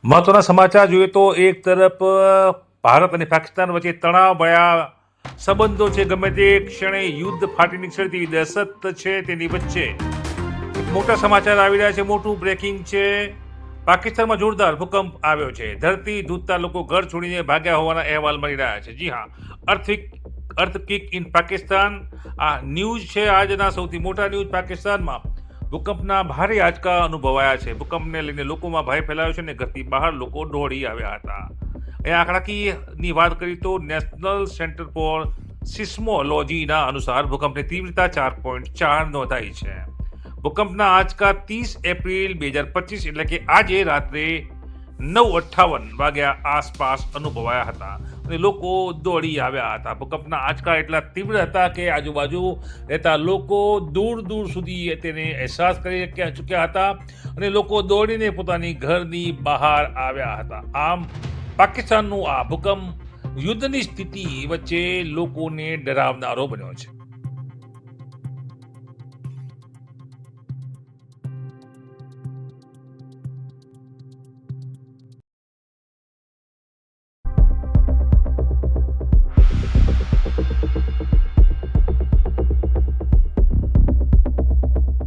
મહત્વના સમાચાર જોઈએ તો એક તરફ ભારત અને પાકિસ્તાન વચ્ચે તણાવભર્યા સંબંધો છે. ગમે તે ક્ષણે યુદ્ધ ફાટી નીકળે તેવી દહેશત છે. તેની વચ્ચે એક મોટા સમાચાર આવી રહ્યા છે. મોટું બ્રેકિંગ છે. પાકિસ્તાનમાં જોરદાર ભૂકંપ આવ્યો છે. ધરતી ધૂજતા લોકો ઘર છોડીને ભાગ્યા હોવાના અહેવાલ મળી રહ્યા છે. જી હા, અર્થક્વેક ઇન પાકિસ્તાન આ ન્યૂઝ છે. આજના સૌથી મોટા ન્યૂઝ. પાકિસ્તાનમાં ભૂકંપના ભારે આંચકા અનુભવાયા છે. ભૂકંપને લઈને લોકોમાં ભય ફેલાયો છે અને ઘરથી બહાર લોકો દોડી આવ્યા હતા. એ આંકડાકીયની વાત કરી તો નેશનલ સેન્ટર ફોર સિસ્મોલોજીના અનુસાર ભૂકંપની તીવ્રતા 4.4 નોંધાઈ છે. ભૂકંપના આંચકા 30 એપ્રિલ 2025 એટલે કે આજે રાત્રે 9:58 વાગ્યા આસપાસ અનુભવાયા હતા અને લોકો દોડી આવ્યા હતા. ભૂકંપના આંચકા એટલા તીવ્ર હતા કે આજુબાજુ રહેતા લોકો દૂર દૂર સુધી તેને અહેસાસ કરી ચૂક્યા હતા અને લોકો દોડીને પોતાની ઘરની બહાર આવ્યા હતા. આમ પાકિસ્તાનનું આ ભૂકંપ યુદ્ધની સ્થિતિ વચ્ચે લોકોને ડરાવનારો બન્યો છે.